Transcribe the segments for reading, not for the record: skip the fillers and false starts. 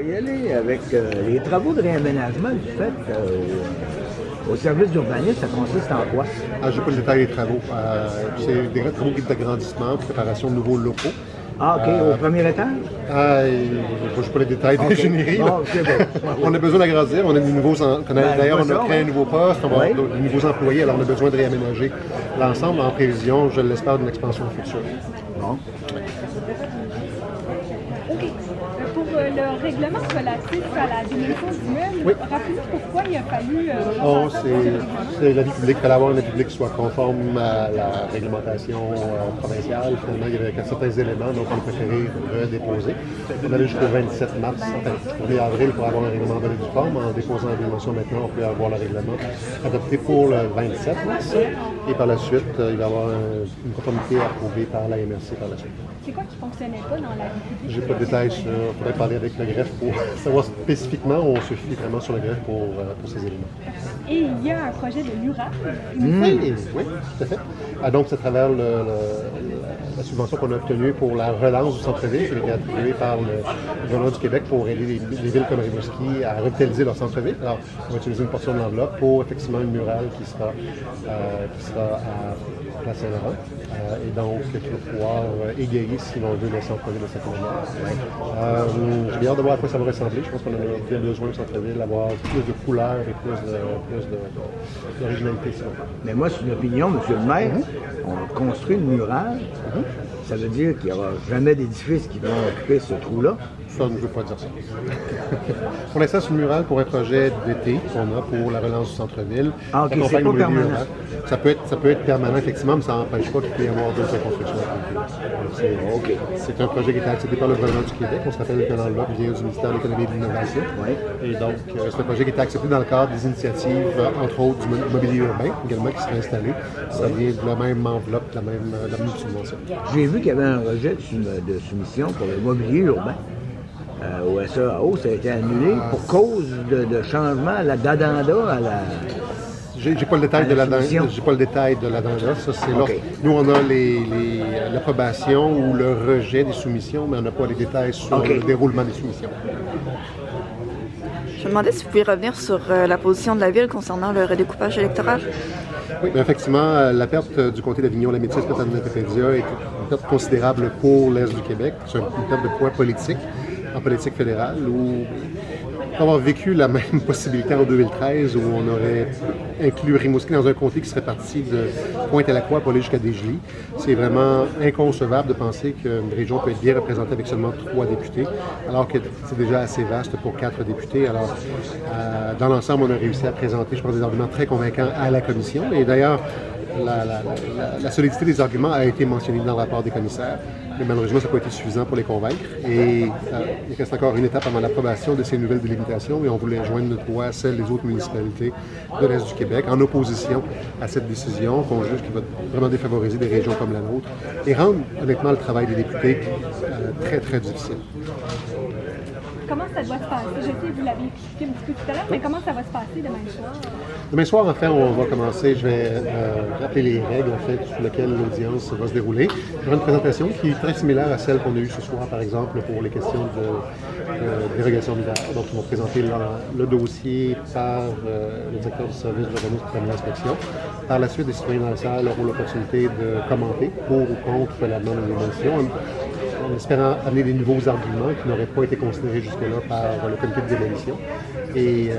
y aller avec les travaux de réaménagement du fait au service d'urbanisme, ça consiste en quoi? Je n'ai pas le détail des travaux. C'est des travaux d'agrandissement, préparation de nouveaux locaux. Ah, OK, au premier étage? Je n'ai pas les détails d'ingénierie. Bon, c'est bon. On a besoin d'agrandir, on a des nouveaux... D'ailleurs, on a créé un nouveau poste, on va avoir de nouveaux employés, alors on a besoin de réaménager l'ensemble en prévision, je l'espère, d'une expansion future. Bon. Pour le règlement relatif à la diminution d'immeubles, rappelez-nous pourquoi il a fallu... c'est l'avis public. Il fallait avoir un avis public qui soit conforme à la réglementation provinciale. Finalement, il y avait certains éléments, donc on a préféré redéposer. On avait jusqu'au 27 mars, enfin jusqu'au 1er avril pour avoir un règlement donné du forme. En déposant la dimension maintenant, on peut avoir le règlement adopté pour le 27 mars. Et par la suite, il va y avoir une conformité approuvée par la MRC par la suite. C'est quoi qui ne fonctionnait pas dans la vie publique? J'ai pas de détails sur. Il faudrait parler avec le greffe pour savoir spécifiquement. On se fie vraiment sur le greffe pour ces éléments. Et il y a un projet de mural. Oui, tout à fait. Donc, c'est à travers la subvention qu'on a obtenue pour la relance du centre-ville, qui a été attribuée par le gouvernement du Québec pour aider les villes comme Rimouski à revitaliser leur centre-ville. Alors, on va utiliser une portion de l'enveloppe pour effectivement une murale qui sera à Place Saint-Laurent. Et donc, qui va pouvoir égayer, si l'on veut, le centre-ville de cette manière. J'ai bien hâte de voir à quoi ça va ressembler. Je pense qu'on a bien besoin au centre-ville d'avoir plus de couleurs et plus d'originalité. Mais moi, c'est une opinion, M. le maire. On construit une murale. Ça veut dire qu'il n'y aura jamais d'édifice qui va occuper ce trou-là. Ça ne veut pas dire ça. Pour l'instant, c'est une murale pour un projet d'été qu'on a pour la relance du centre-ville. Ah, OK, c'est pas permanent. Ça peut être permanent, effectivement, mais ça n'empêche pas qu'il puisse y avoir d'autres constructions. C'est un projet qui a été accepté par le gouvernement du Québec. On se rappelle que l'enveloppe vient du ministère de l'Économie et de l'Innovation. Et donc, c'est un projet qui a été accepté dans le cadre des initiatives, entre autres, du mobilier urbain, également, qui sera installé. Ça vient de la même enveloppe, de la même subvention. J'ai vu qu'il y avait un rejet de soumission pour le mobilier urbain. Au SEAO, ça a été annulé pour cause de changement d'addenda à la... J'ai pas le détail de l'addenda. J'ai pas le détail de l'addenda. Ça, c'est là. Nous, on a l'approbation ou le rejet des soumissions, mais on n'a pas les détails sur le déroulement des soumissions. Je me demandais si vous pouvez revenir sur la position de la Ville concernant le redécoupage électoral. Oui, bien, effectivement, la perte du comté d'Avignon, la Métis, perte de Matapédia est une perte considérable pour l'Est du Québec. C'est une perte de poids politique en politique fédérale où avoir vécu la même possibilité en 2013 où on aurait inclus Rimouski dans un comté qui serait parti de Pointe-à-la-Croix pour aller jusqu'à Desjolies. C'est vraiment inconcevable de penser qu'une région peut être bien représentée avec seulement 3 députés, alors que c'est déjà assez vaste pour 4 députés. Alors, dans l'ensemble, on a réussi à présenter, je pense, des arguments très convaincants à la commission. Et d'ailleurs, la solidité des arguments a été mentionnée dans le rapport des commissaires. Mais malheureusement, ça n'a pas été suffisant pour les convaincre. Et il reste encore une étape avant l'approbation de ces nouvelles délimitations et on voulait joindre notre voix à celle des autres municipalités de l'Est du Québec en opposition à cette décision qu'on juge qui va vraiment défavoriser des régions comme la nôtre et rendre honnêtement le travail des députés très, très difficile. Comment ça doit se passer? Je sais, vous l'avez expliqué un petit peu tout à l'heure, mais comment ça va se passer demain soir? Demain soir, en fait, on va commencer, je vais rappeler les règles, en fait, sur lesquelles l'audience va se dérouler. Il y aura une présentation qui est très similaire à celle qu'on a eue ce soir, par exemple, pour les questions de dérogation d'hiver. Donc, ils vont présenter le dossier par le directeur du service de l'organisme de l'inspection. Par la suite, les citoyens dans la salle auront l'opportunité de commenter pour ou contre la demande de démolition, en espérant amener des nouveaux arguments qui n'auraient pas été considérés jusque-là par le comité de démolition. Et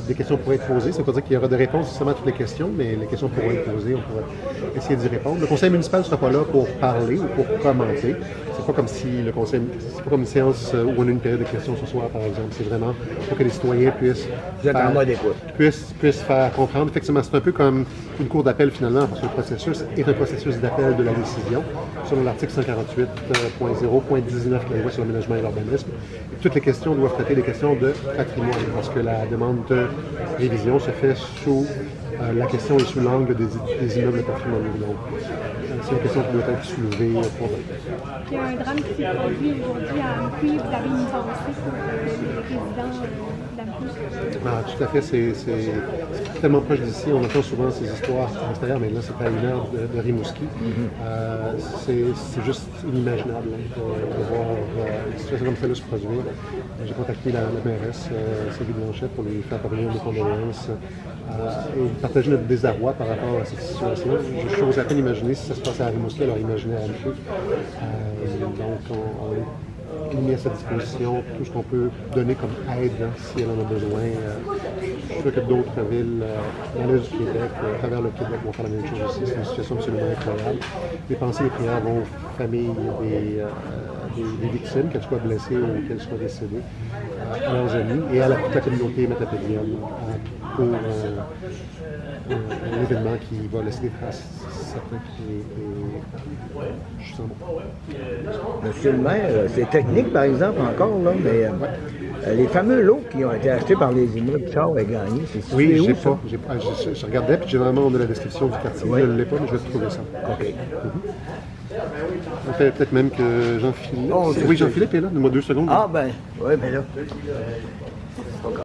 des questions pourraient être posées. Ça ne veut pas dire qu'il y aura des réponses nécessairement à toutes les questions, mais les questions pourront être posées, on pourra essayer d'y répondre. Le conseil municipal ne sera pas là pour parler ou pour commenter. C'est pas comme si le conseil, c'est pas comme une séance où on a une période de questions ce soir, par exemple. C'est vraiment pour que les citoyens puissent faire comprendre. Effectivement, c'est un peu comme une cour d'appel finalement, parce que le processus est un processus d'appel de la décision, selon l'article 148.0.19 de la loi sur l'aménagement et l'urbanisme. Toutes les questions doivent traiter des questions de patrimoine, parce que la demande de révision se fait sous la question est sous l'angle des immeubles patrimoniaux. Donc, c'est une question qui doit être soulevée pour Il y a un drame qui s'est produit aujourd'hui à Amqui. Vous avez une pensée pour les résidents d'Amqui? Tout à fait. C'est tellement proche d'ici. On entend souvent ces histoires à l'extérieur, mais là, c'est à 1 heure de Rimouski. C'est c'est juste inimaginable de voir une situation comme celle-là se produire. J'ai contacté la mairesse, Sylvie Blanchette, pour lui faire parvenir mes condoléances et partager notre désarroi par rapport à cette situation. J'ose à peine imaginer si ça se passait à Rimouski, alors imaginez à Annecy. Donc, on met à sa disposition tout ce qu'on peut donner comme aide si elle en a besoin. Je suis sûr que d'autres villes dans l'est du Québec, à travers le Québec, vont faire la même chose aussi. C'est une situation absolument incroyable. Les pensées et les prières vont aux familles des victimes, qu'elles soient blessées ou qu'elles soient décédées, à leurs amis et à toute la communauté métapédienne pour un événement qui va laisser des traces certaines et je sens bon. Monsieur le maire, c'est technique par exemple encore, là, mais les fameux lots qui ont été achetés par les immeubles Char et Gagné, c'est situé oui, où, j'ai ça? pas. Je regardais, puis généralement on a la description du quartier. Oui. Je ne l'ai pas, mais je vais trouver ça. OK. On fait peut-être même que Jean-Philippe. Oh, oui, Jean-Philippe est là. Donne-moi 2 secondes. Ah ben, oui, mais là.